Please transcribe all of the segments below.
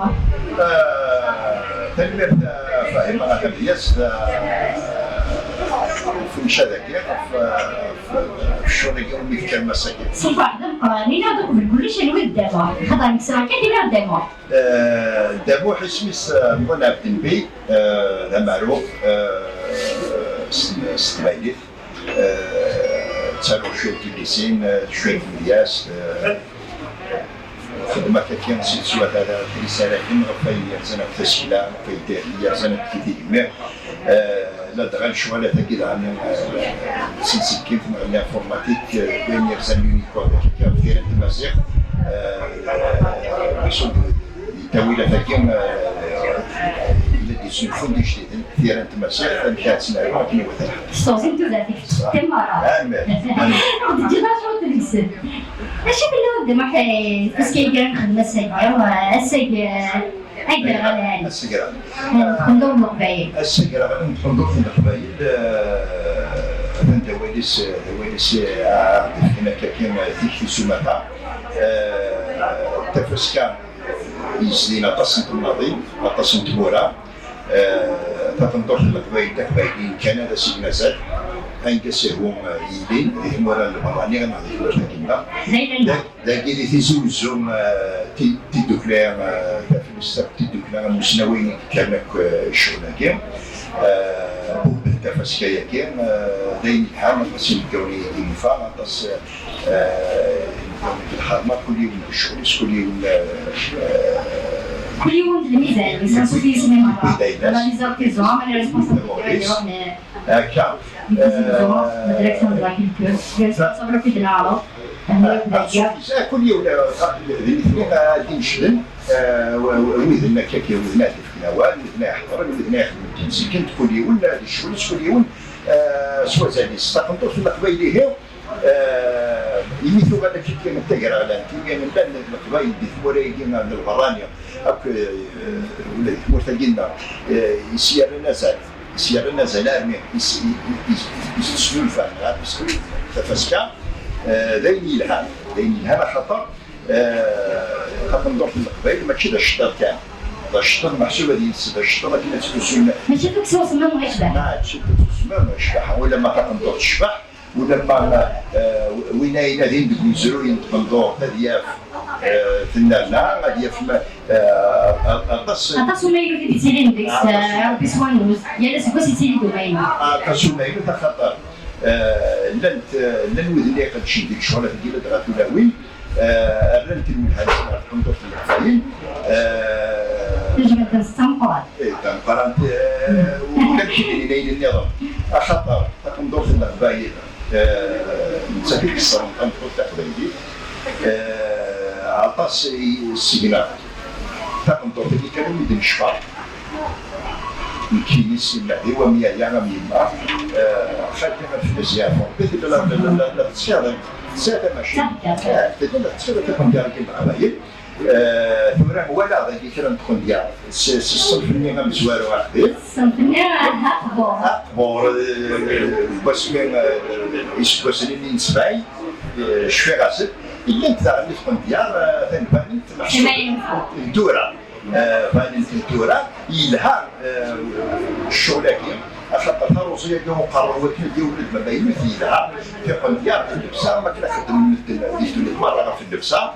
دموع؟ تنمية فاهمة غالياس في مشاركة في الشغل اليومي في المساكن. صفحة قرانين هذوك بالكلش اللي ودموع خاطر نكسر كيف دموع؟ دموع اسمي مغنى عبد النبي معروف ستمايليت تسالو شوية تليسين شوية ملياس خدمة كان سيد سوات هذا في رسالة غفاية زنة تسهيلة غفاية دارية زنة كتير لا دغال شوالة تاكيد عن سلسل كيف الانفورماتيك بين يرزان يونيكود كيف في التمازيغ بصد التاويلة تاكيم إلى ديسنفون دي جديد في التمازيغ مشاهد سنة لكن وثلا صوزين تزاتي تمارا جدا شو تلسل أشي بالله ودمع تسكي كان خدمة ساقية وأساق أقدر على السجران ندور القبايل السجران ندور في القبايل دواليس هنا كاين تيكي سوماتا تفسكا يزينا قصة النظيم قصة تمورا تندور في القبايل تقبايلين كندا سيغنازات انكسهم يلين مورا المراني غنعرفوا كيما داكي اللي تيزوزهم تيدوكلير في السبت تيدوكلير مسنوين كانك الشغل كاين بالتفاسكايا كاين داين الحال غاسين الكوني ديما غاطاس الحرمه كل يوم الشغل كل يوم الميزان يسمى في سينما انا نزرت الزعماء اللي ريسبونسابيل هكا مدرسة مدرسة صبرا في دنارة كل يوم الاثنين غادي نشدن وذنا كاكي وذنا تفكناوال وذنا حضر وذنا سكنت كل يوم الشغل كل يوم سوا زادي استقمتو في القبايل يميتو غادا كي كاين التقرا على كي من بان القبايل دي ثموريين من الغرانيا هاك ولا مرتقينا سيارة نازل أرمي يسلو الفن يسلو تفسكا دايني الهام خطر ندور في القبائل ماشي دا الشطر تاعنا دا الشطر محسوبة ديال السبع الشطر كاين تسوسون ماشي دوك سوسمان ويشبح ماشي تسوسمان ويشبح ولا ما ندور تشبح ولما ويناينا دين دوك الزروين تندور تدياف في النانا غادي يفهم أتصل مايلو في بيتيلين ديكس ربي سوانوز يا ناس بس يتيلي دومين أتصل مايلو تخطر لن وذني قد شي ديك شغلة ديال دراتو لاوين لن تلوي هذا تنظر في القبائل تجربة تنقران تنقران ولا كيدير ليل النظام خطر تنظر في القبائل نتسكر الصرم تنظر تقبايلي عطاس السيجنال تنظر في كلمة يدير الشفار الكيس اللي هو مياه يما خاتمة في الزيافة بدل لا تصير ساعة ماشي بدل لا تصير تكون ديالك القبائل ثم ولا غادي كرا ندخل ديال الصنف اللي غنزوارو واحد الصنف اللي هاكبور باش من باش اللي نسمعي شوي غاسل إلا أنت غادي تكون ديال ثاني محسوب الدورة فهاد الدورة يلها الشغلة كاين خاطر الروسية كاين مقررات ديال ولد ما باين فيها كيقول ديال اللبسة ما كنخدم مثل مرة في اللبسة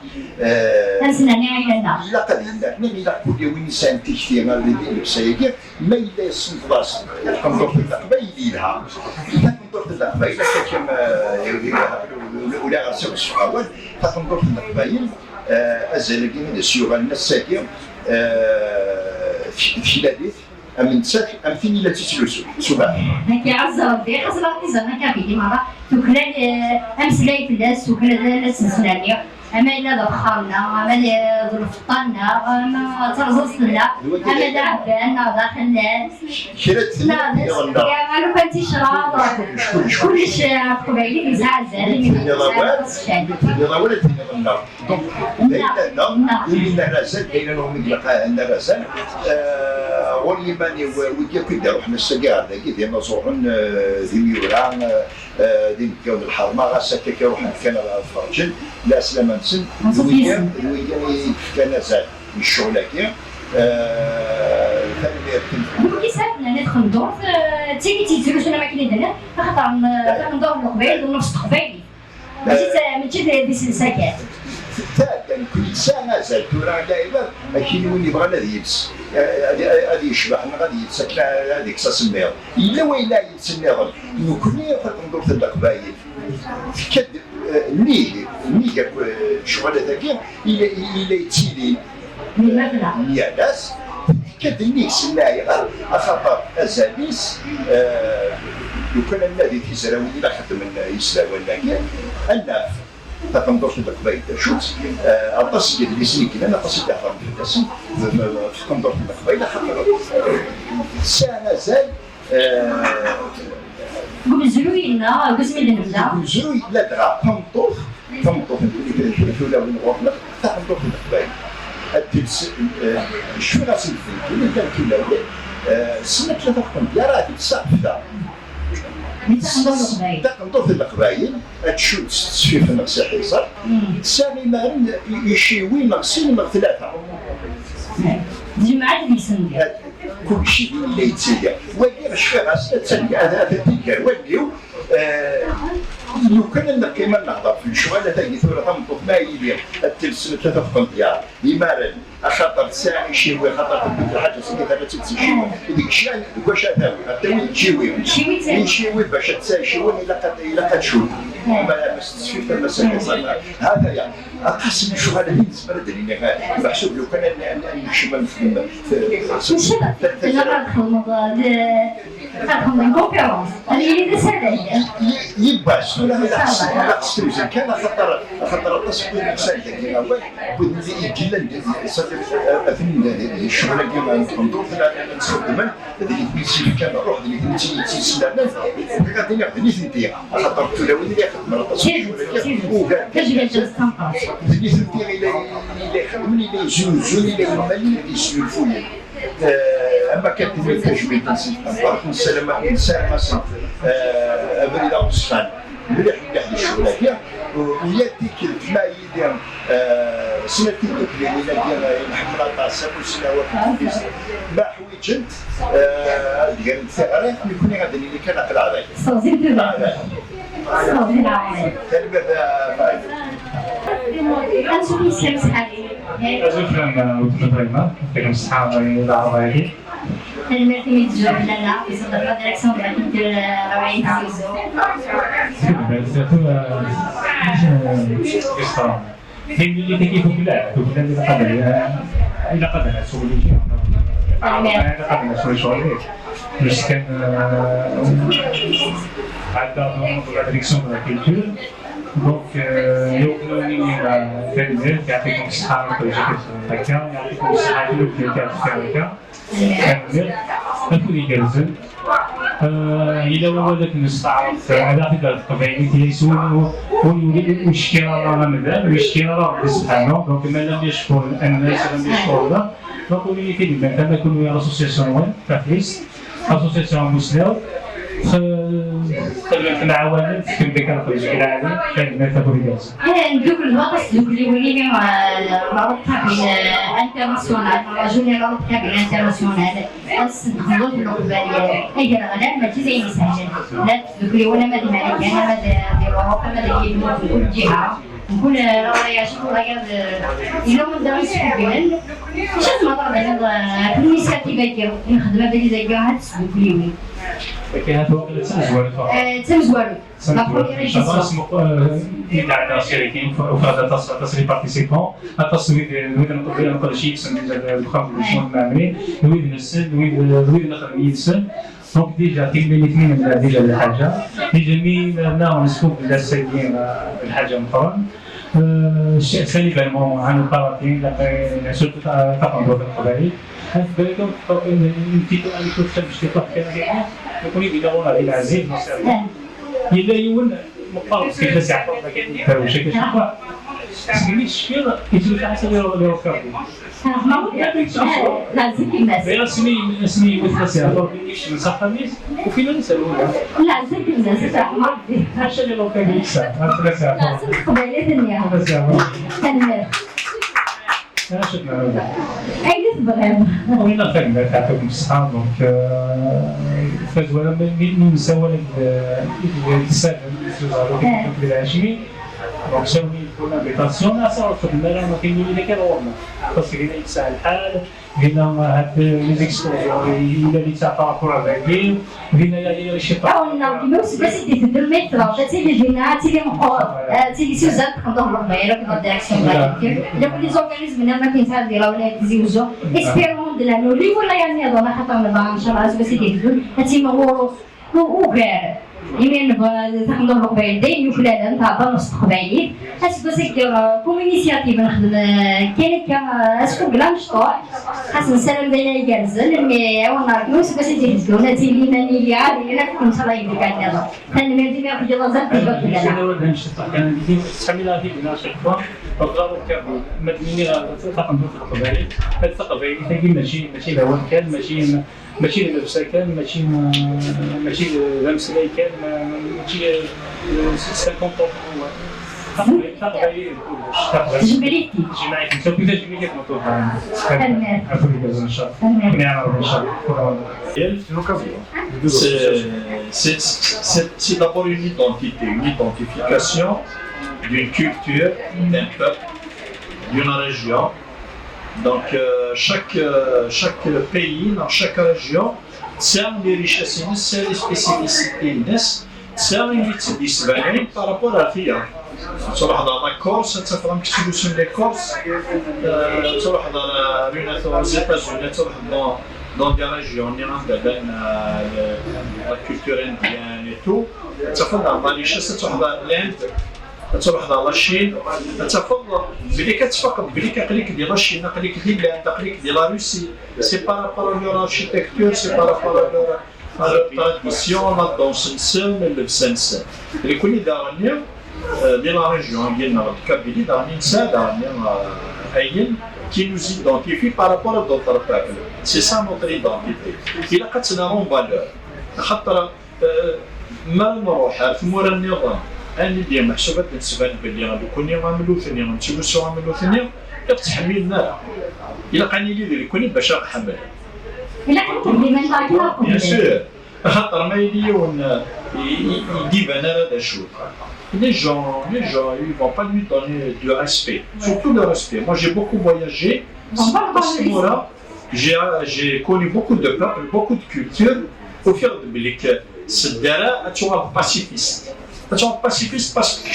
أنسناني عيانا إلا قليل إلا كل يوم إنسان تشتي غير اللبسة ياك ما إلا يصنف راسك كندور في القبايل يلها إلا كندور في القبايل كيما ولا غير الصحاوات كندور في القبايل أزال كاين السيوغ الناس ساكن في لاديث أمين تساك أم فيني لا تسلسل سبحان هكي عز ربي حصل اتصال كافي مرة تكلل أمس لاي فلاس وكلل السنسلانية أما إلا ضخمنا أما ضرفتنا أما ترزصنا أما دعبنا داخلنا شريت يا لو كنتي شراب كلش قبيلي يزعزع ولا تنظر دونك لنا راسل كاين لهم يلقى عندنا راسل وليماني ويجي كيديروا حنا السكار ديال نزورن ذي ميوران ديال كون الحرمه غاسا كيروح كان فرجل لا سلامه نسن ويجي كان زاد الشغل كاين كي سافرنا ندخل ندور تيجي تيزروشنا ما كاين هنا خاطر ندور القبيل ونفس قبيلي ماشي ساكات كان كل ساعه مازال تورا دائما كاين وين يبغى غادي يلبس غادي يشبح غادي يتسكن هذيك سميها الا وين لا يتسناهم انه كل ندور في القبائل كد ني الشغل هذاك الا يتيلي يا ناس كدنيك سنايا خاطر ازاليس لو كان النادي تيزراوي الى خدم يسلاوي لكن الناف تقندوش القبائل شوت الطاس ديال لي سنين كنا طاس تاع فرد الدسم تقندوش القبائل خاطر الساعه مازال قبل زروينا قسم اللي نبدا زروي لا دغا تنطوف في ولا بنغوطنا تقندوش القبائل التلس شو غاسل فيه كاين كان كيلاوي سنه 3 يا راه تسقفها تقندوش القبائل تشوت تسفيف نقص حصار سامي مارن يشيوي نقصين ثلاثه جماعه اللي يسند كل شيء اللي يتسيا وكيف الشفاعه تتسيا هذا التيكر وليو لو كان كيما نهضر في الشغل هذا ثوره تنطق ما يدير التلسن 3 ديال يمارن خاطر ساعه يشيوي خاطر الحاجه سيدي ثلاثه تيشيوي ديك الشيء واش هذا التوي يشيوي باش تسايشيوي الا قد شوف ما تسفيف المسائل صار هذا يعني اقسم الشغل هذا بالنسبه لي محسوب لو كان نشمل في يباش ولا لا تستوزن كان خاطر التصوير الانسان كي اول بدي يجي الشغل كيما ندور في نستخدم هذيك التمثيل كان روح اللي تيسلم غادي ناخذ نيتي خاطر تلاوي اللي ياخذ من التصوير وكان كتجي تستنقص اللي تنتي الى يخدمني الى يزوج الى يملي يسولفوني اما كانت التجربه تنسيق نسلم مثلا ابريد اوسفان مليح الشغل هذا وياتيك ما يدير سنه التكليل الى ديال الحمراء طاسه وسنوات ما حويجنت ديال الثغرات يكون غادي اللي كان في العراق صوزين أنتم مسلم صحابي. أزوجنا وتنظيمة تكلم صحابي العربية. المرتبة الجواب لنا في صدر ديريكسيون ديال رواية سيزو. هي اللي تكيف بلا إلى قدر سوري. إلى قدر سوري شوالي. مش كان عندنا ديريكسيون ديال دونك يوكلوني كلمات يعطيكم الصحة كل شيء هكا يعطيكم الصحة كل شيء هكا كامل الكل يجلسن إلا هو ذاك المستعرض على فكرة القبائل يسون ويشكر الله مازال ويشكر ربي سبحانه دونك ما لم يشكر الناس لم يشكر الله دونك ولي كلمة كما كنا لاسوسياسيون تافليس اسوسياسيون مسلم خدمت مع والد كنت ذكرت بشكل عام كان ما تبغيش. دوك الوقت دوك اللي ولينا رابطة بين انترناسيونال جونيور رابطة بين انترناسيونال نخدموا في القبائل أي غدا ماشي زي المساجد لا دوك اللي ولا مادي مالك أنا مادي ديال أوروبا مادي ديال في كل جهة نقول راهي شوفوا راهي إلا ما دارش كبير شاف ما ضرب هذا الانيشيتيف ديالو نخدم بلي زي كاع هاد السبوع اليومي. لكن هذا هو تمزوالو. تمزوالو. عندنا شريكين وفرض تصريف بارتيسيبون التصويت نريد نقول شيء يسمى الخمس المشروع المعمري نريد نرسل نريد نخدم يرسل دونك ديجا كاين الاثنين ديجا الحاجه لجميع لا نسكوب السيدين الحاجه مقرن الشيء الثاني بالمو عن القراطين سورت تقندوا في القبائل بالكم نتيجه ان تكتب شي طرح يكون يدورون على العزيز نصير إلا يون مقارس كيف يعطوا كيف وش كيف يشوفوا سمي الشفير كيتلو في حسب اللي رفعوا لازم الناس غير اسمي مثل سيارة من صحابيس وفينا نسألونا لازم الناس ما عندي هاش اللي لو كان يكسر هذا سيارة لازم قبيلة الدنيا هذا سيارة تنمر هاش تبغيض. وين الخدمة تاعكم الصحة دونك فازولا من نساو السنة في العشرين دونك ساوني تكون ابيتاسيون صار خدمة ما كاين اللي كيروحنا خاص هنا يتسهل الحال هنا هاد لي زيكسبوزيون اللي تاع باقيين هنا يا شي عاونا كيما بس تدير الميترو تي لي جينا تي لي مخور تي لي سوزات كندور الخير كندور ديريكسيون ديك لي زورغانيزم هنا ما كاين حد يراو ولا يزيوزو اسبيرون دلا نوري ولا يعني هذا خاطر نبغى ان شاء الله بس يدير هاتي مغور وغير يمين تخدم القبائل دايما وفلان تاع نص قبايلي اسكو سيكتور كومينيسياتيف نخدم كاين اسكو بلا مشطوح خاص نسلم بين يجرزل مي وانا نوس باش يجهزوا نتي لي ماني لي عادي انا كنت صراي ديك هذا كان ميردي ما في جوازات تجبد انا ولد نشطح كان ديما تحملها في بنا شي فوا فقالوا كابو مدني تقدم في القبائل هاد القبائل تاكي ماشي لهوان كان ماشي لبسه كان ماشي لمسلي كان ماشي 50 جمعيتي جماعتي سوف جمعيتي مطلوبة ان شاء الله نعم ان شاء الله C'est d'abord une identité, une identification d'une culture, d'un peuple, d'une région. Donc chaque pays, dans chaque région, c'est les richesses, c'est les spécificités, c'est une par rapport à la fille. تروح dans la Corse, تفهم كيفاش les Corses, تروح dans les États-Unis, تروح dans des régions, la culture indienne et tout, تفهم dans la richesse, تروح dans l'Inde, تروح dans la Chine, تفهم بلي كتفقد بلي كقليك ديال الصين قليك ديال الهند قليك ديال لا روسي سي بارابور لور اركيتكتور سي بارابور لور tradition la danse نسن اللبسه نسن اللي كل دارني ديال لا ريجيون ديالنا الكابيلي دارني نسا دارني اين qui nous identifie par rapport à d'autres peuples. C'est ça notre identité. Il a قتنا اون فالور خاطر ما نروح في مورا النظام أنا ديال محسوبات نسبان بلي غادي كوني غنعملو ثاني غنتوسو غنعملو ثاني تحملنا إلا قاني لي ديال كوني باش نحمل. إلا كنت بلي ما نتاكلها بيان سور خاطر ما يليون يديب انا هذا الشوط. Les gens, ils ne vont pas lui donner du respect, surtout le respect. Moi, j'ai beaucoup voyagé. À ce moment-là, j'ai connu beaucoup de peuples, beaucoup de cultures. Au fur et à mesure que c'est derrière, tu es pacifiste. Tu es pacifiste parce que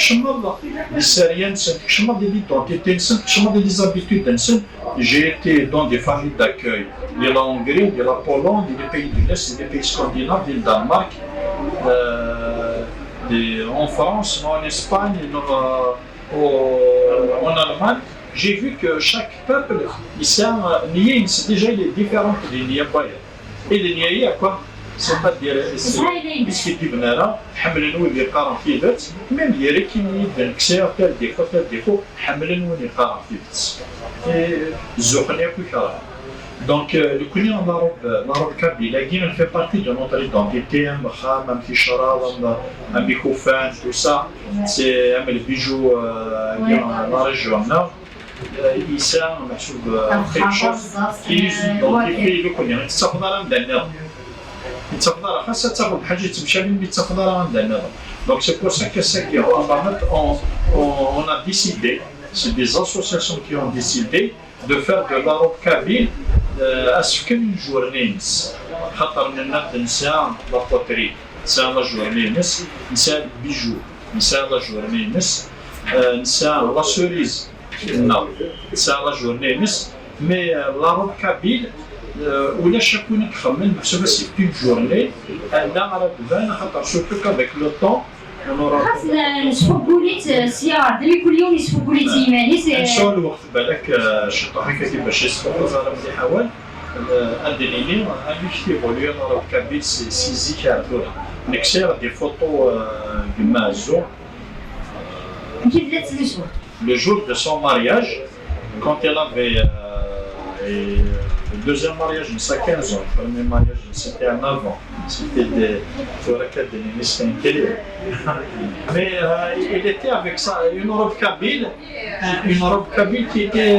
les Syriens, des identités, des habitudes. J'ai été dans des familles d'accueil de la Hongrie, de la Pologne, des pays de l'Est, des pays scandinaves, du Danemark. En France, en Espagne, en Allemagne, j'ai vu que chaque peuple, c'est déjà il est différent des Niaïens. Et les Niaïens, quoi? C'est pas dire puisque tu viens là, حملنوا اللي قارن في ذات، même يري كي يدنكسر tel défaut، حملنوا اللي قارن في ذات. زوقني كل Donc, le Kounia en Maroc Kabyle, il fait partie de notre identité, un petit charab, un bicoufan, tout ça. C'est un bijou dans la région nord. Il sert quelque chose qui identifie le Kounia. Il s'appelle un dernier. Il s'appelle un Donc, c'est pour ça que c'est qu'on a décidé, c'est des associations qui ont décidé de faire de l'Europe Kabyle أسفل من جورنينس خطر من النبض نساء لا بوتري نساء لا جورنينس نساء بيجو نساء لا جورنينس نساء لا سوريز نساء لا جورنينس مي لا روب كابيل ولا شكون يخمم بحسب سيكتي جورني لا عرف بان خاطر سورتو كافيك لو طون خاصنا نشوفوا بوليت السيارة دابا كل يوم يشوفوا بوليت يماني نشوف الوقت بالك شطحي كيف باش يسبقوا زعما ملي حاول ادريني غادي يفوليو راه كابيل سي زيكاتور نكسير دي فوتو كما الزور كيف بدات لو jour de son mariage quand elle avait Le deuxième mariage, c'est à 15 ans. Le premier mariage, c'était à 9 ans. C'était des requêtes de l'Institut. Mais il était avec ça, une robe kabyle qui était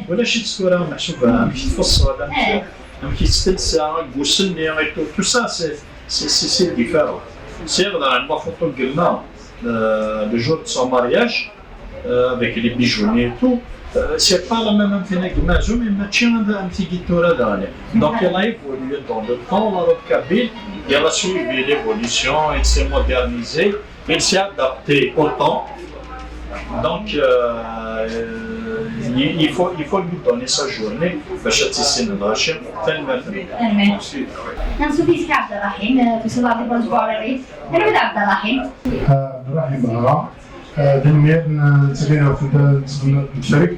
ولا شي تسكوره محسوبه ماشي تفصل هذا ماشي تستلسع غوسلني tout ça c'est différent. C'est dans une photo قلنا le jour de son mariage avec les bijoux et tout. C'est pas la même information, mais tiens un petit guitare d'aller. Donc elle a évolué dans le temps, la robe kabyle, elle a suivi l'évolution, elle s'est modernisée, elle s'est adaptée au temps. Donc il faut lui donner sa journée باش تسين الراشد تنمر. نسوفي عبد الرحيم في صلاة البرجواري. أنا بدي عبد الرحيم. عبد الرحيم بقى. دنيا نتبينا في الفريق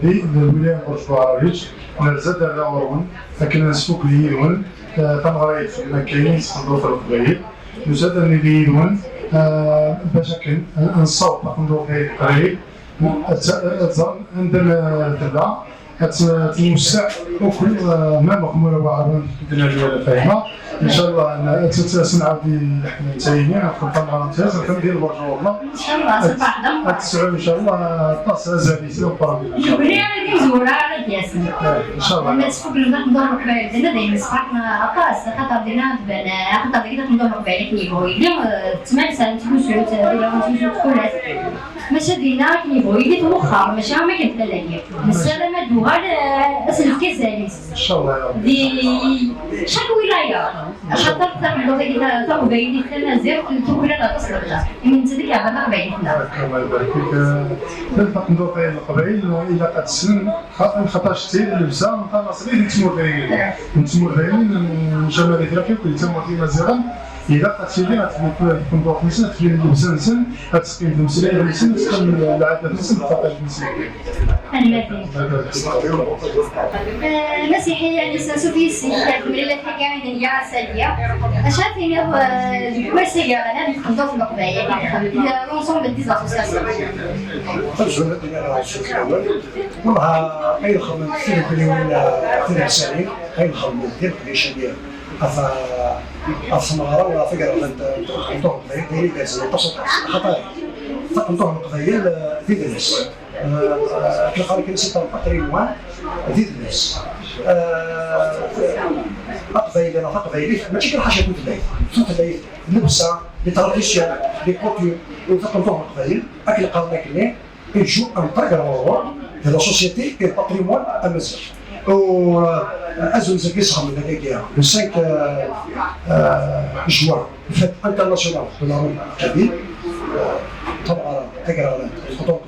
دي الولاية البرجواري نزاد على ورون لكن نسوق ليون تنغريت ما كاينين صندوق القبيل نزاد ليون باش نصوت صندوق القبيل عندنا تبع تنوسع وكل ما مخموره وعرون الدنيا ديال فاهمه ان شاء الله تسمع بي احنا تاينين نخدم على الامتياز كندير البرجوله ان شاء الله صباح تسعوا ان شاء الله طاسه زاليسي وبرامج جبري انا زوره على دياسن ان شاء الله الناس فوق ندور قبيل دينا دايما صحابنا طاس خاطر دينا بنا خاطر دينا ندور قبيل كنيبو اليوم 8 سنوات تمشيو دينا تمشيو كلها ماشي دينا كنيبو يدي مؤخر ماشي ما كنت لاقي السلامه دوار اسلك كزاليس ان شاء الله يا رب دي شكو ولايه خاطر تاخذ دينا تاخذ بيدي تنازل تقول لا تصلح من تدري هذا قبيلنا الله يبارك فيك تلفق ندور في القبائل الى قد السن خاطر شتي اللبسه خلاص غير نتمر غيرين جمال افريقيا كل تمر في مزيغا إذا قتلي غتكون ندور في نسن تكون اللبسه نسن غتسقي المسيره نسن تسقي العاده نسن خاطر المسيره المسيحيه اللي سوفي السيدات من الحكايه ديال ساليه شافيني المسيحيه انا اللي كندور في القبائل لونسومبل دي زاسوسياسيون الجمله ديال الشيخ الاول والله كيدخل في كل ولا في الرسالين كيدخل ديال القديشه ديال الثماره ولا فكره نطوح القبائل ديال تصل خطايا نطوح القبائل في الناس تلقى الكنيسه الباتريمون ديال الناس القبائل انا القبائل ماشي كل حاجه تتلايف اللبسه لي تراديسيون لي كوتيور وتنطوح القبائل اكل قالنا كلي يجو ان تاغرور de la société et le patrimoine amazigh. Azul Zaki sera le 5 juin, fête internationale de la robe kabyle. طبعا تقرا الخطوط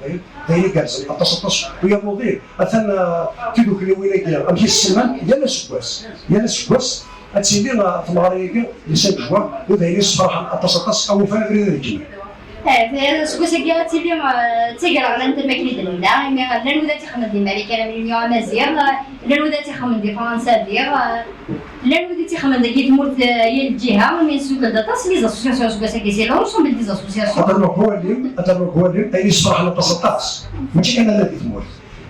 دايرين جالسين 13 ويا مدير مثلا تدوك الولايه امشي السمان يا ناس كواس هتسيدي ثماريه لسان جوان ودايرين الصراحه 13 او فبراير الجميع في سكوسكيا تيلي تيقرا على انت الماكله ديالنا مي لا نودا تيخمم ديال الملكه من اليوم مزيان لا نودا تيخمم ديال فرنسا ديال لا نودا تيخمم ديال تموت هي الجهه من سوق داطاس لي زاسوسياسيون سكوسكيا سي لونسومبل دي زاسوسياسيون هو اللي اي صراحه لا تصطاس ماشي انا اللي تموت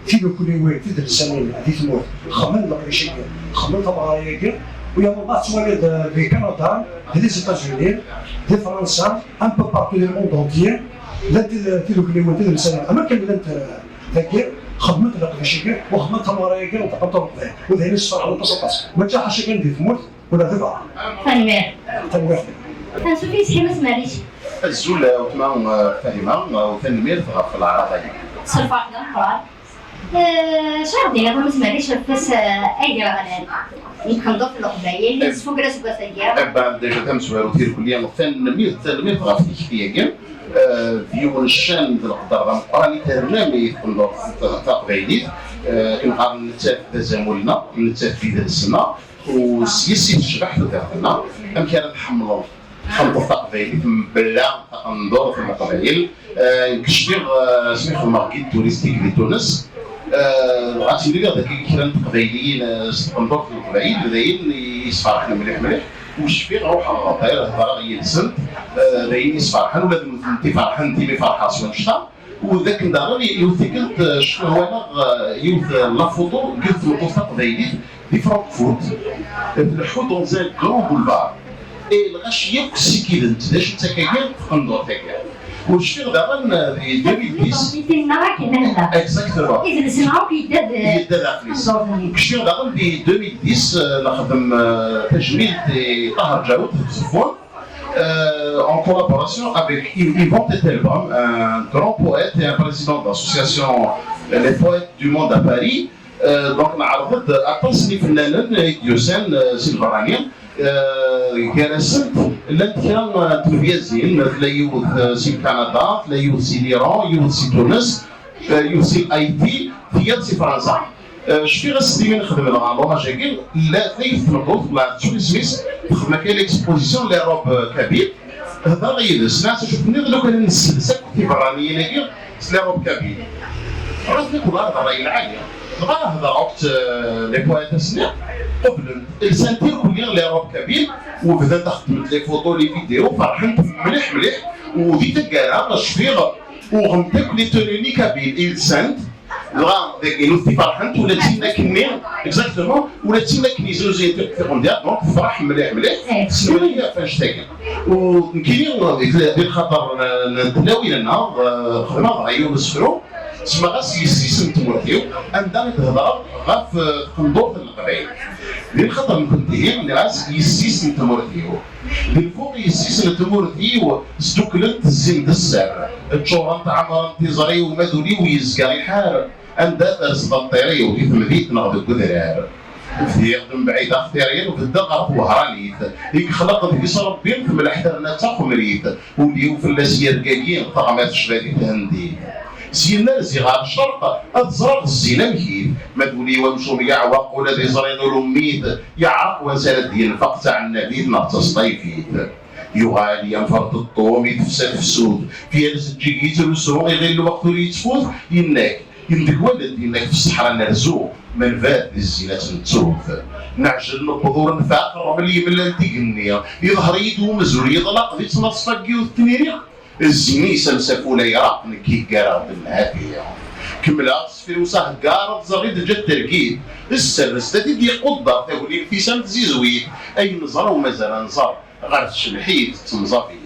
في كل وقت تدير السنين اللي تموت خمم لقريشيه خمم طبعايه ويا الله تولد في كندا في زيتازوني في فرنسا ان بو بارتو دو موند اونتيير لا تدوك اللي ولد الانسان اما كان لا ذاكر خدمت القريشيه وخدمت تماريه وتقطع وذهني الصراحه تصطاس ما جا حاجه كان تموت ولا تبع تنوير شوفي شي ما سمعليش الزول وتما فاهمه وتنمير في العربيه صرف واحده اخرى شهر ديال ما سمعليش بس اي غلان يمكن في القبائل فوق راس بسيا بعد ديجا تمسوا وتير كليا تنمير في كيكيا فيو الشان القدر غنقراني ترنامي في القبائل كنقارن نتاف زمولنا نتاف في ذا السنه وسيسي الشبح في ذاتنا كم كان نحملوا خلطوا في القبائل بلا ندور في القبائل كشبير سميتو ماركيت توريستيك لتونس غاتيلي هذاك كيران قبايليين ندور في القبائل داين يصفرحنا مليح وشفيق روح الغطير هضره غير سنت داين يصفرحن ولا انت فرحان انت اللي فرحه سوا نشطا وذاك النهار يوثقت شنو هو يوث لا فوتو قلت القصه قبيليت في فرانكفورت الحو دون زان كرون بولفار اي الغاشيه كلشي كيدنت داش انت كاين تقندور تاكا وشفيغ دابا في 2010 اكزاكتومون يداد عفريس شفيغ دابا في 2010 نخدم تجميل طاهر جاود في الزفون en collaboration avec Yvon Tetelbaum, un grand poète et un président de l'association Les Poètes du Monde à Paris. Donc, on a عرضت أتصني فنانا يديوسان سيلفرانيا كرسمت لانتكان تلفزيون تلا يوث سي كندا تلا يوث سي ليران يوث سي تونس يوث سي اي تي تيات سي فرنسا شفي غاسدي من نخدم مع لوراجاكين لا ثلاث نقط ولا تشوفي سميس خدمه كاين ليكسبوزيسيون لي روب كبير هذا غيدس ناس شوفني لو كان نسلسك في برانيين لي روب كبير راسك كبار الراي العاليه بغا هذا وقت لي بويت سنيق قبل السنتير كليا لي روب كبير وبدات خدمت لي فوتو لي فيديو فرحت مليح مليح وديت كاع شفيغ وغمتك لي توني كابيل السنت لا ينوثي فرحنت ولا تينا كنين اكزاكتومون ولا تينا كني زوجين تفهم ديال دونك فرح مليح مليح السنويه فاش تاكل وكاين ديال الخطر نتلاوي لنا خدمه غايو نسفرو تسمى غاس يسيسم تمورتيو عندنا تهضر غا في قندور القبائل ديال الخطر كنت هي من راس يسيسم تمورتيو من فوق يسيسم تمورتيو ستوكلت الزين دسار الشوران تاع عمر انتظاري ومادولي ويزكاري حار عندها درس الطيري وفي مدينه نغد الكدرار في يخدم بعيد اختياريا وفي الدغر وهرانيت يخلق ذيك ربي في ملحترنا تاخو مريت وليو في اللاسيه رقاقين طغمات شبابي تهندي سينا زغار الشرق الزرق الزينه مكيد مدولي ومشوم يعوق ولا ذي زرين ولميد يعرق وسالت ديال الفق تاع النبي نغطس طيفيت يغالي ينفرط الطوم يتفسد في السود في الزجيج يترسو غير الوقت اللي يتفوت يناك يندك ولد يناك في الصحراء نرزو من فات الزينات نتوف نعجل نقضور نفاق الرمل يملا تيقنيا يظهر يدو مزول يطلق ذي تنصفك والتنيريق الزيني سلسفو لا يرى نكي كارا بالعافيه كملا في وصاه كارا زغيد جا التركيب السرس تدي قدر تقولي ابتسام تزيزويت اي نزر ومازال نزر غير الشلحيت تنزافيت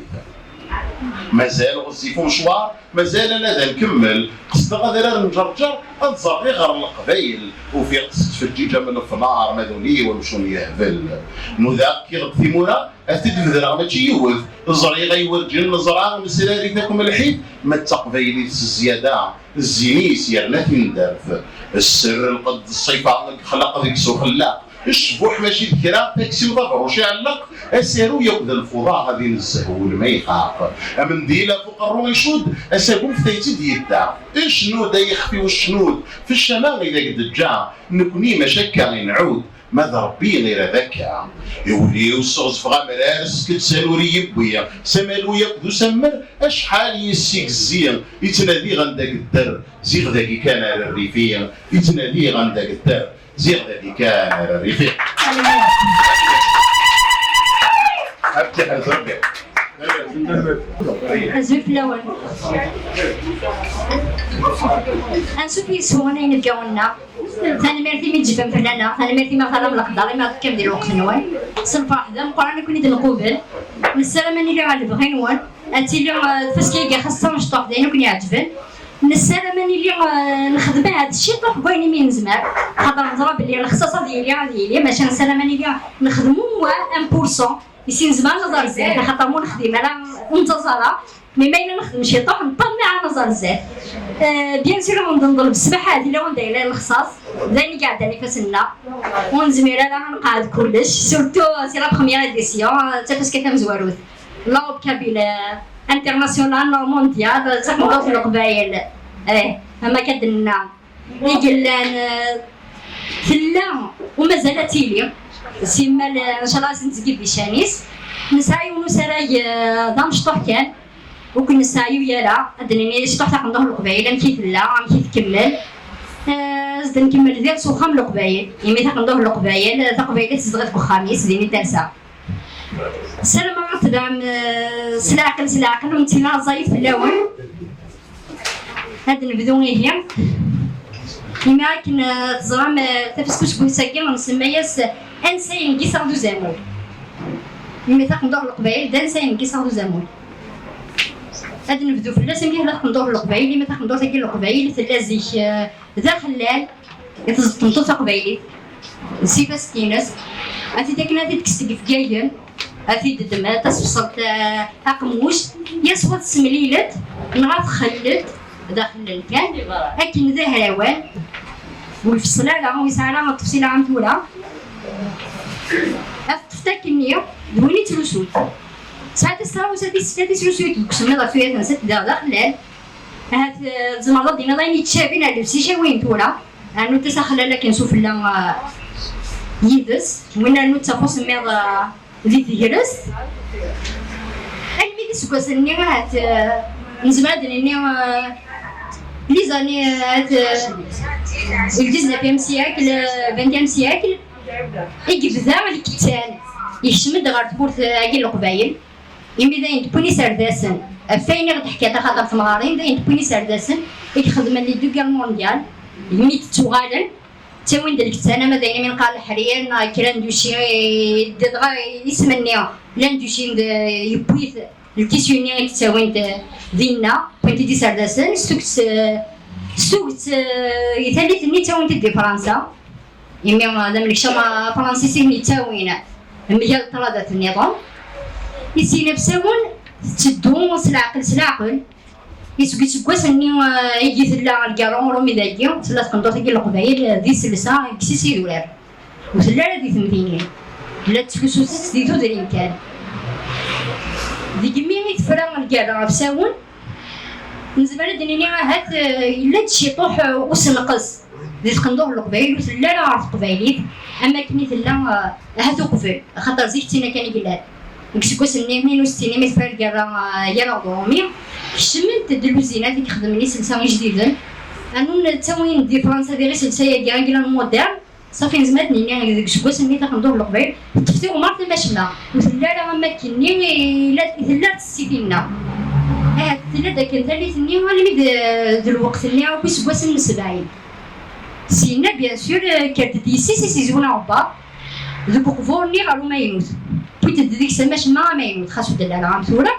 مازال غزيفو مشوار مازال انا ذا نكمل قصد غادي نجرجر نزرقي غير القبايل وفي قصد في الجيجه من الفنار ماذولي ومشون يهبل نذاق كي غطي مورا اتد الذرا ماشي يوث الزري غيورجي النزرع مسراري تاكم الحيط ما التقبايلي الزياده الزينيس يرنا تندرف السر القد الصيفه خلق ذيك سو خلاق الشبوح ماشي ذكرى تاكسي وضرب وش يعلق اسيرو يبدا الفضاء غادي نزهو ما يخاف من ديلا فوق الروح يشود اساكم في تيتي ديالتا الشنود يخفي والشنود في الشمال اذا قد جا نكوني مشكا نعود ماذا ربي غير ذكا يولي الصوص فغا مرارس كتسالوري يبويا سمالو يقدو سمر اشحال يسيك الزين يتنادي غنداك الدر زيغ ذاكي كان على الريفيه يتنادي غنداك الدر زيغ ذاكي كان على الريفيه ابكي على ربي الزوج الاول انسو في سوانا نبقاونا ثاني مرتي من جفن فلانا ثاني مرتي ما خرم القدر ما كم ديال الوقت نوال صرفا حدا مقارنه كوني ديال القبل السلام اللي على بغي نوال انت اللي فاسكي خاصه نشطح داينو كني عجبن السلام اللي نخدم هذا الشيء طاح بيني من زمان خاطر نضرب اللي الخصاصه ديالي ماشي السلام اللي نخدمو 1% يسين زمان نظر الزيت خاطر مو نخدم انا منتظره مي ما نخدم شي طوح نطمع نظر الزيت بيان سور نضل بالسباحه هذه لو ندير الخصاص داني قاعده لي فاسنا ونزمير انا نقعد كلش سورتو سي لا بروميير اديسيون حتى فاش كتم زواروت لوب كابيل انترناسيونال مونديال تاع في القبايل اما كدنا يقلان فلا ومازال تيلي سيما ان شاء الله نتزكي بشانيس نسعي ونسراي ضم شطوح كان وكن نسعيو يالا ادني شطوح تاع ظهر القبايل نكيف لا نكيف كمل زد نكمل ديال سوخام القبايل يمي تاع ظهر القبايل تاع قبايل تزغت بخميس ديني تاسع السلام عليكم سلاعقل ونتينا زايد في الاول هاد نبدو هي كيما كن تزرام تفسكوش بوساكي نسمياس انساين كيسا دو زامول ملي تقندور القبايل دانساين كيسا دو زامول هاد نبدو فلاس ملي لا تقندور القبايل ملي تقندور تاكي القبايل تلازيك ذا خلال يتزطنطو تقبايلي سيفاس كيناس هاتي داكنا تكستك في كاين هاتي ددما تسوصلت اقموش يسوى تسمليلت نغا تخلت داخل كان لكن ذا هلاوان والفصلة لا ويسعى التفصيلة عن ثورة أفتك النية دوني تلوسوت ساعات الساعة وسادي ستاتي تلوسوت وكسمنا ضفيات نسات داخل هاد زمرض دينا ضايني تشابين على نفسي شاوين ثورة أنو تسخل لك نشوف لا يدس وين أنو تفوس ميض ذي تجرس الميدي سكوس النية هات نزماد النية لي زاني الجزء سياكل 20 سياكل يجبذا الكتان يشمد غير تبورت عقل القبايل يمي داين تبوني سرداسن فين غد حكايه خاطر في مغارين داين تبوني سرداسن يخدم لي دوكال مونديال يمي تتوغالن تاوين ديال الكتان ما داين من قال حريا كران دوشي دغا يسمني لان دوشي يبويث الكيسيوني تاوين دينا بنتي دي سرداسن سوكت يثالث ني تاوين دي فرنسا يمي هذا ملي شما فرنسيسي ني تاوين ميال طرادات النظام يسينا بساون تدو سلعقل يسوكي تسكواس اني يجي ثلا الكارون رومي داكي ثلا تقندور تاكي القبايل ذي سلسة كسيسي دولار وثلا ذي ثمثينين لا تسكسوس ديتو درين كان دي كمية تفرا الكارون بساون نزبالة دنيني هات إلا تشيطوح وسنقص ذي تقندور القبايل وثلا لا عرف قبايليت أما كني ثلا هاتو قفل خاطر زيكتينا كان يقلال كسكوس النيمين وستيني متفرق يلا ضومي شمنت دلوزينات اللي خدمني سلسله جديده انو تاوين دي فرنسا ديري سلسله كاع موديرن صافي نزماتني يعني كسكوس ني تاخدو القبيل تفتيو مارت ماشنا وثلا راه ما كني لا ثلا تسيتينا ثلا داك ثالثني اللي الوقت اللي هو كسكوس السبعين سينا بيان سور كانت ديسي سي زونا عبا ذوك فورني غالو ما ينوت بويت ديك سماش ما ينوت خاصو دلال عام ثورة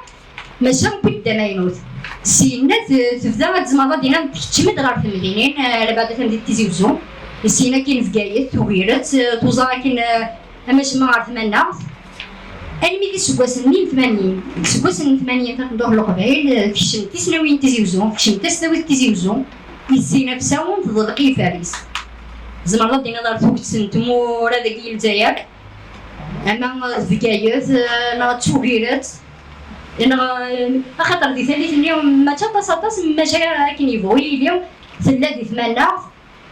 ماشي بويت ما ينوت سينا تبدا تزمرا دينا تكتمد غير في المدينين على بعد تمدي تيزي وزون سينا كاين فكايت توغيرات توزارا كاين ماشي ما عرف مالنا الميدي سكواسنين 80 سكواسن 8 تاخدوه القبايل كشمتي سناوين تيزي وزون كشمتي سناوين تيزي وزون يسينا بساون تضلقي فارس زمرا دينا دار توكسن تمور هذاك الجزائر اما الفكايات نا توغيرات خاطر دي ثالث اليوم ما تاطاس ما جا كنيفو اليوم ثلا دي ثمانية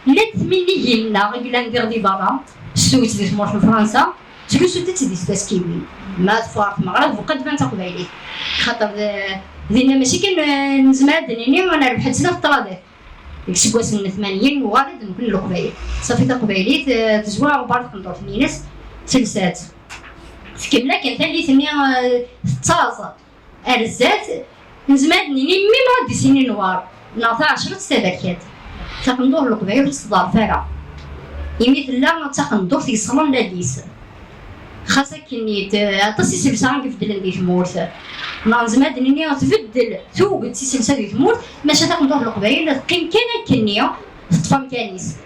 لا ثمانية لنا غير ندير دي برا سويت دي تمر في فرنسا سويت دي ستاسكيوي ما تفارق المغرب وقد بان تقبايلي خاطر دينا ماشي كان نزماد نيني انا ربحت سنه في الطرادات كسكواس 80 وارد من كل القبايل صافي تقبايليت تزوار وبارك ندور في ناس سلسات تكملا كان ثاني ثمانية تازا ارزات نزماد نيني مي دي سنين نوار نعطي 10 سباكات تقندور القبايل تصدر فارا يميت لا تقندور في صالون لاديس خاصة كنيت تصي سلسان كيف دلن دي ثمورت نزماد نيني تبدل توقد سي سلسة دي ثمورت ماشي تقندور القبايل قيم كان كنية تطفى مكانيس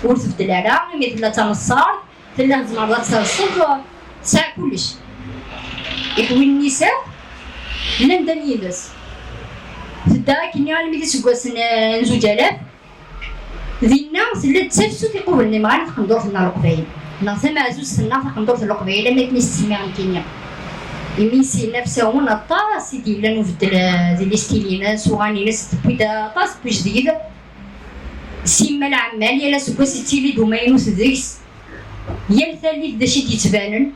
ورتبدل على مثل لا تنصار ثلاث مرات تصرف ساعة كلش يحوي النساء لم دنيدس تدا كني على ميتي سكواس نزوج آلاف ذينا ثلاث تسافسو تيقولني ما غادي تقندور في النار القبايل نسمع زوج سنة تقندور في القبايل ما كنستمع كينيا يميسي نفسهم الطاس ديال نفدل ديال الستيلينا سوغاني ناس بيدا طاس بجديد سيما العمال يلا سكواس تيلي دومينوس ديكس يا الثالث داشي تيتبانن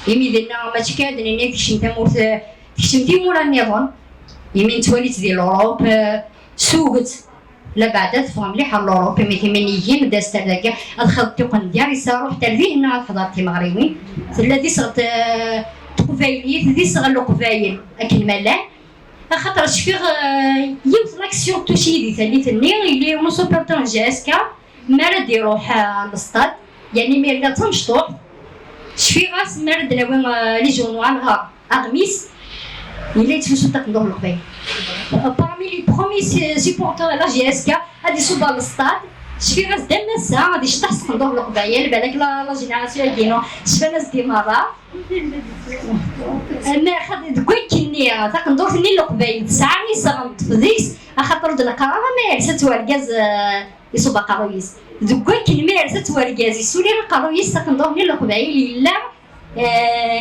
يمي دينا ما تكادن انك كشمتي مورت كشمتي مورا النظام يمين تواليت ديال اوروب سوقت لا بعد تفهم مليح الاوروب يمي ثمانيين داز تاعك الخط يقن ديال يسارو حتى لهنا حضرتي مغربي الذي صغت قبايليت ذي صغلو قبايل اكل ملان خاطر شفيغ يوث لاكسيون توشي دي ثاني اللي مو سوبرتون جاسكا مرد يروح للسطاد يعني ميردا تنشطوح شفيغاس مرد نوين لي جونوار اغميس اللي يتفلسو تقدر القبيل بارمي لي برومي سيبورتور لا جاسكا هادي صوبا للسطاد شفيغاس دام الساعه غادي يشطح تقدر القبيل بالك لا جينيراسيون ديالو شفا ناس ديمارا انا خديت كويكني تقدر ثني القبيل ساعه صغنت فديس خاطر د القراره ما يرسات وركاز يصوب قرويس دوكاكن ما يرسات وركاز يسولي القرويس تقدر ثني القبيل لا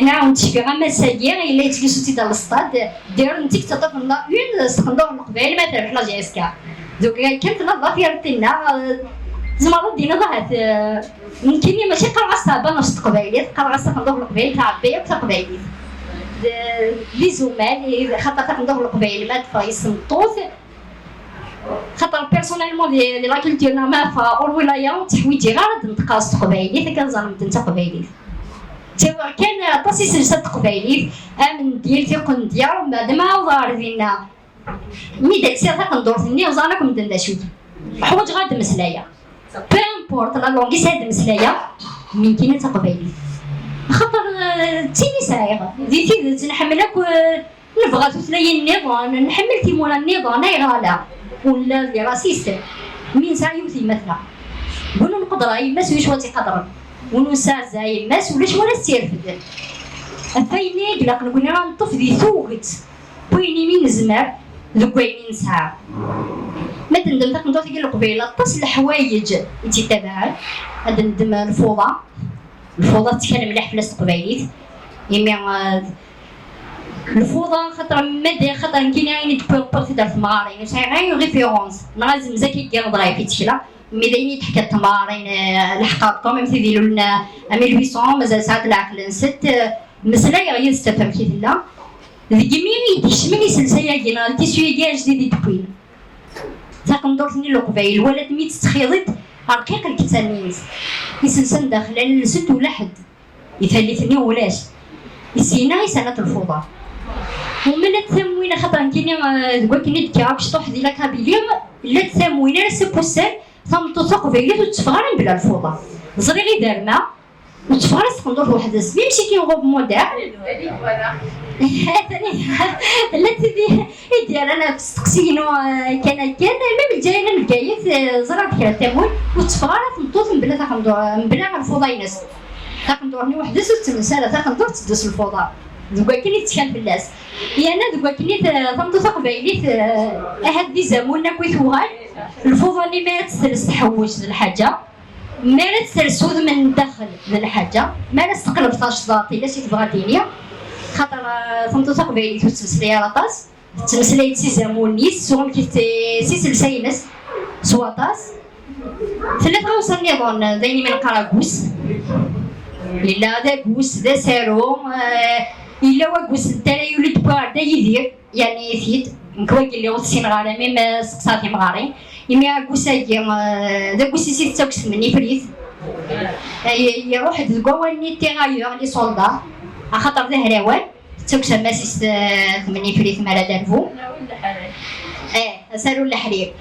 نعاود تشفي غا مساكير الا يتجلسو تيدا للسطاد دير نتيك تطف لا اون تقدر القبيل ما تروح لا جيسكا دوك كانت نظافه يرتينا زعما دينا ضاعت يمكن ماشي قرعه صعبه نفس القبايلات قرعه صعبه ندور القبايل تاع عبيه تاع قبايلات لي زومان خاطر ندور القبايل ما تفايس الطوث خاطر بيرسونيلمون دي لا كولتور ما فا الولايه تحويجي غير نتقاص قبايلات كنظن نتا قبايلات توا كان طاسي سلسله قبايلات امن ديال تيقن ديال بعد ما ظهر دينا مي داك الساعه كندور ثني وزاركم دندشوت حوايج غاد مسلايه بامبورت لا لونغيس هاد المسلايه من كاينه تقبايلي خاطر تيني سايغه ديتي نحملك نبغى تسلاي النظام نحمل تيمولا النظام يغالا ولا لي راسيست من سايو في مثلا ونو نقدر اي ماس واش واتي قدر ونو سا زاي ماس ولاش ولا سيرفد افايني قلق نقول راه نطف دي ثوغت ويني من زمر ذوك ويني نسعى ما تندم تاك ندور تقول قبيله طاس الحوايج انت تبعها هذا ندم الفوضى تتكلم مليح في القبايليت يمي الفوضى خاطر مادي خاطر كاين بورتي دار تمارين غير ريفيرونس لازم زكي كي ضراي في تشلا مي دايني تحكي التمارين الحقاق كوم يديروا لنا 1800 مازال ساعات العقل نسيت مسلا غير يستفهم كي لا ذيك مين يدشمني سلسله كينا تيسوي جديد تكوين تاكم ثني القبايل ولات ميت تخيضت رقيق الكتانيس يسلسل داخل الست ولا حد يثلثني ولاش يسينا يسنة الفوضى ومن التموين خاطر كاين كني دكا شطوح ديال كابيليوم لا التموين لا سبوسال ثمطو قبايلات وتفغرن بلا الفوضى زريغي دار ما وتفغرس كندور واحد السبيل ماشي كيغوب مودع لا تدي ديال انا تسقسينو كان ما بالجاينا الكايت زرا بكره التموين وتفغرت نطوط من بلا تاكندور من بلا الفوضى ينس تاكندورني وحده وتمساله تاكندور تدوس الفوضى دوكا كاين تشكل باللاس انا دوكا كاين ثمطو قبايليت هاد دي زمونا كويثوغال الفوضى اللي ما تستحوج الحاجه ما تسرسود من الداخل الحاجه ما تقلب طاش ذاتي لا شي تبغى دينيا خاطر ثمطو قبايليت وتمسلي على طاس تمسلي سي زمونيس سون كي سي سلساينس سواطاس ثلاثه وصلني ظن دايني من قراقوس إلا ذا قوس ذا سارو إلا وقوس التالي يولد باردا يدير يعني يفيد نكوي اللي وصين غاري ميم سقساتي مغاري يمي قوساكي ذا قوس يسيت تاكس مني فريث يروح تقواني تيغايور لي سولدا خاطر ذا هراوان تاكس ماسيس مني فريث مالا دارفو سارو الحرير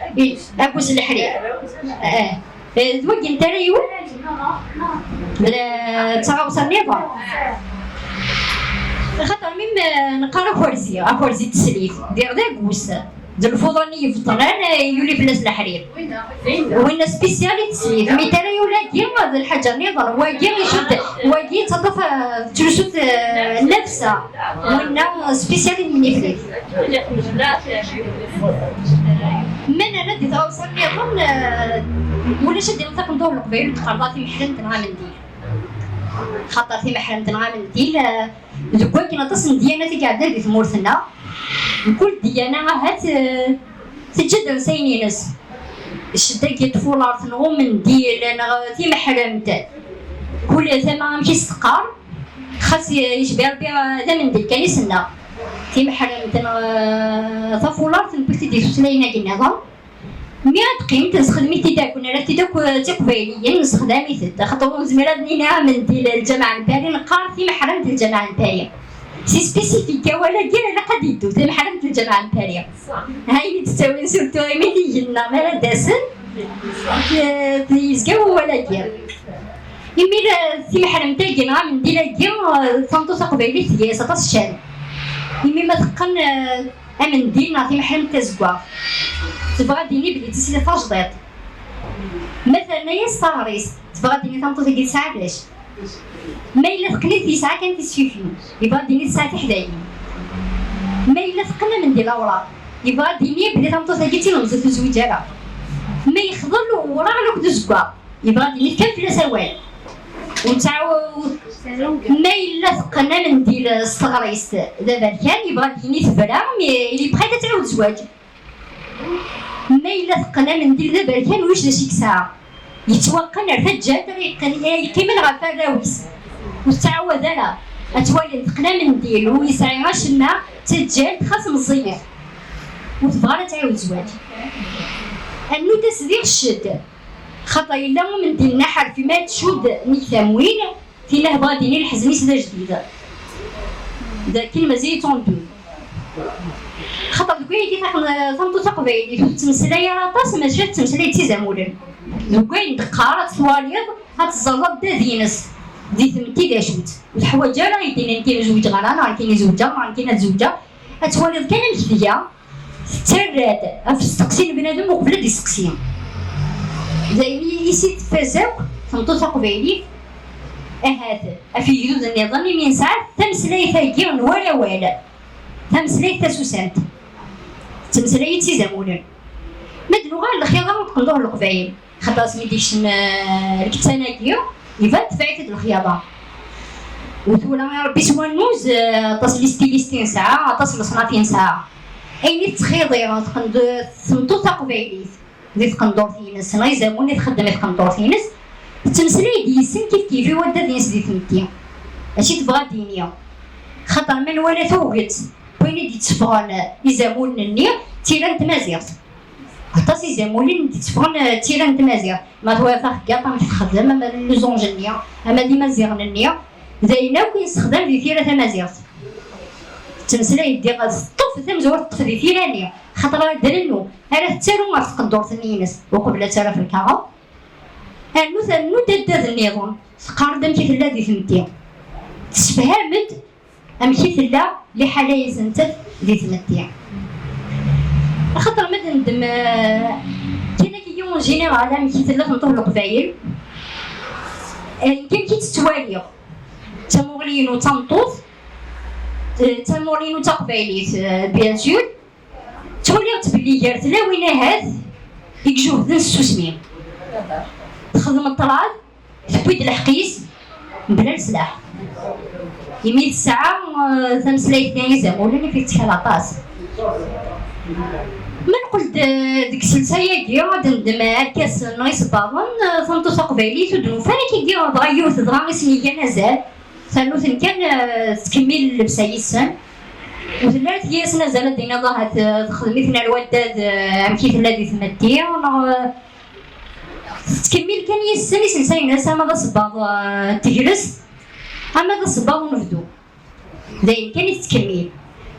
قوس الحرير ذوق انت ريول تغوص النظام خاطر ميم نقرا كورزي تسليف دير ذا قوس ديال الفوضاني يفطران يولي في الناس الحرير وين سبيسيالي تسليف مي ترى يولا كيما هذا الحاجه نظام واقي يشد واقي تضف تجلسوت نفسه وين سبيسيالي من يفلت من انا دي تغوص النظام ولا شدي نطلق ندور القبيل تقرضاتي محرمت نعمل ديال خاطر في محرمت نعمل ديال دوكا كي نتصل ديانتي قاعده في ثمورتنا كل ديانه هات تجد نسيني ناس الشده كيطفوا لارث نغو من ديال انا في محرمت كل ثما مشي استقار خاص يشبه ربي هذا من ديك كان يسنى في محرمت طفوا لارث نبغي ديك سلينا كي نظام مئة قيمة نستخدمي تيداك ولا تيداك تقبيليا نستخدمي تدا خاطر زميرة نعمل ديال الجامعة الباري نقار في محرمة الجامعة الباري سي سبيسيفيك ولا دير على قد يدو زي محرمة الجامعة الثانية هاي تساوي سورتو ملي لنا مالا داسن يزقاو ولا دير يمير سي محرم تاقينا من ديلاكي تنطوس قبيلي ثياس طاس الشام يمي ما تقن امن دينا سي محرم تزقوا تبغى ديني بلي تسلي فاجضيط مثلا يا ستاريس تبغى ديني تنطوس كي ساعه علاش ما إلا ثقني في ساعة كانت تسفيفي يبغى ديني ساعة حدايا ما إلا ثقنا من دي الأوراق يبغى ديني بلي تنطوس هاكي نمزل في زوجها ما يخضر له وراه لو كدو زكوا يبغى ديني كان في سوال وتعاود ما إلا ثقنا من ديال الصغريس دابا كان يبغى ديني تفرا اللي بغات تعاود زواج ما إلا ثقنا من ديال دابا كان واش داك ساعة يتوقع الرجال كيما غفا الراويس وتعاود انا اتوالي ثقنا من ديال ويسعي غاشنا تجال خاص مزير وتبغى تعاود زواج انو تسدير الشد خطا الا من ديالنا حرفي ما تشد نيثاموين فينا بغا ديني الحزني سدا جديده ذاك المزيد توندو خطا كويتي تنطو تقبيلي تمسلايا راطاس ماشي تمسلاي تيزامولن لوكاين دقارات تواليض هتزلط دينس دي ثمتي داشوت الحوايج راه يدينا كاين زوج غرانا كاين زوجه ما كاين زوجه هتواليض كان مثليه تراد في السقسين بنادم وقبل دي سقسين زي يسيت فازاو تنطو تقبيلي هذا في جدود النظام من ساعه تمسلاي ثاقي ولا ولا تمسلاي تاسوسانت تمسلاي تيزامولن مدنو غير الخياطه وتقندوه القبايل خاطر سميتيش الكتاناكيو يبان تفايت الخياطه وتولا يا ربي سوا النوز تصلي ستيليستين ساعه تصل صنافين ساعه اين تخيضي تقند سمطو تقبايليت اللي تقندور فينس ناي زاموني تخدم تقندور فينس تمسلي ديسن كيف يودا دينس دي ثمتي ماشي تبغى دينيا خاطر من ولا توقت وين دي تفغان يزامون النية تيران تمازيغ حتى يزامولين دي تفغان تيران تمازيغ ما توافق كاع مش تخدم اما لوزونج النية اما دي مازيغ النية زينا وكاين يستخدم في ثيرة تمازيغ تمسلاي يدي غطف تمزور طف في ثيرانية خاطر درنو هذا تسالو ما تقدر ثنينس وقبل ترى في الكعب انو داد النظام قارد امشي في الذي ثمتي تفهمت امشي في الله لحالايا سنتت ذي ثمتي خاطر ما ندم كاين كيون جينيرال امشي في الله تنطوه القبايل كاين كي تتوالي تمورين وتنطوط تمورين وتقبايليت بيان سور توليت بلي جارت لا وين هاد يجوه ذا السوسمين تخدم الطراد تبيد الحقيس بلا السلاح يميل الساعة تمسلاي ثاني زامولني في تحال عطاس ما نقول ديك السلسايا كي ندم كاس نايس باطن فهمتو تقبايلي تدنو فانا كي دير ضغيو تضرا اسمي كان نزال ثانوث كان تكمل لبسايسن وثلاث ياس نزال دينا ظهرت تخدمي فينا الوداد امشي الذي ثمتي تكمل كان يسني سلساينا سما ذا صباغ تجلس اما ذا صباغ ونفدو داين كان يتكمل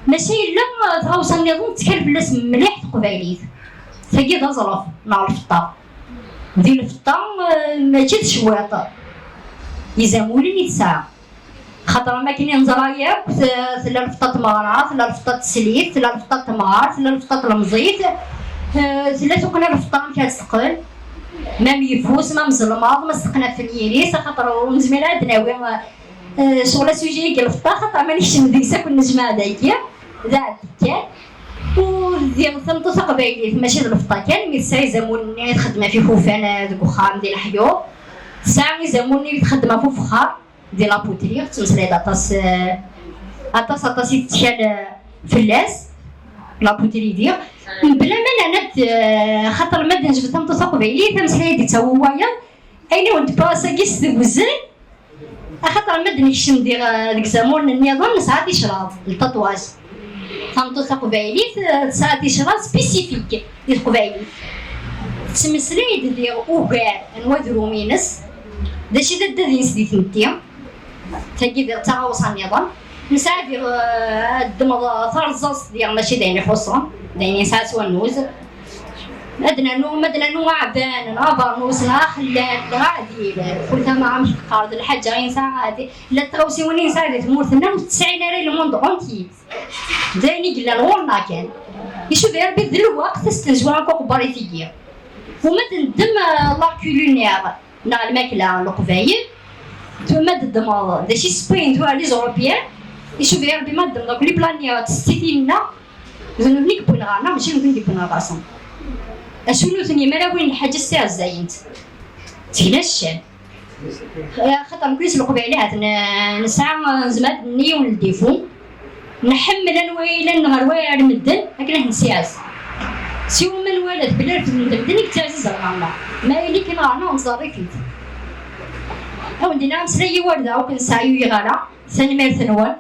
ماشي الا تغوص النظام تكلف بلاس مليح قبايليت ثقي ذا زرف نار الفطا ديال الفطا ماشي تشواط يزامولين يتساع خاطر ما كاينين زرايا ثلا الفطا تمارا ثلا الفطا تسليت ثلا الفطا تمار ثلا الفطا المزيت ثلا تقنا الفطا مشات تقل ما ميفوس ما مزلماض ما سقنا في اليريس خاطر نزمينا دناوي شغل سوجي ديال الفطا خاطر مانيش نديسا كل نجمع دايكيا ذا كان وديال ثمطو تقبايلي ماشي الفطا كان ميساي زاموني تخدم في خوفان ديك وخام ديال الحيو ساعه زاموني تخدم في فخار ديال لابوتري تمسلاي داطاس اطاس يتشال فلاس لابوتري ديال بلا ما انا خاطر ما نجبد ثمطو تقبايلي تمسلاي دي تاوايا اين ود باسا كيس دوزن خاطر ما نكش ندير ديك زامون النظام ساعات يشرب التطواج ثمطو تقبايلي ساعات يشرب سبيسيفيك ديال قبايلي تمسلاي ديال اوغار نوادرو مينس داشي ديال ثمتي تاكي ديال تغوص النظام نساعد الدم ثرزص ديال ماشي داين خصهم داين ساس ونوز مدنا نو عبان نابرنوس لا خلان لا عديل كل ما عمش قارد الحاجه غير ساعات لا تروسي وني ساعات مورثنا وتسعين راه الموند اونتي دايني قلا الورنا كان يشوف غير بذل الوقت استنزوا كوك باريتيا وما تندم لا كولونيير نا الماكله القبايل ثم تدم داشي سبين تو لي زوروبيان يشوف غير بما دم دوك لي بلانيات ستيتينا زنو نيك بوين غانا ماشي نكون بوين غاسم اشنو ثاني مرا وين الحاجه الساعه الزاينت تينا الشان خاطر كلش القبيلات نسعى زماد ني ولديفو نحمل انويلا نهار واعر مدن لكن نسياس سيو من الولد بلا في المدن يكتاز زرعنا ما يلي كي نهارنا ونصاري فيت او ندينا مسري ورده او كنسعيو يغالا ثاني مير ثنوان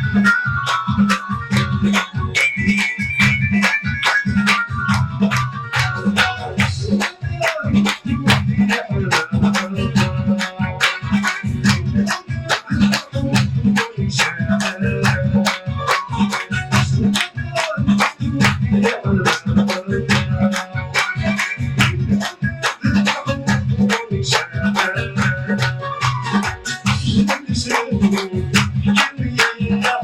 السلام.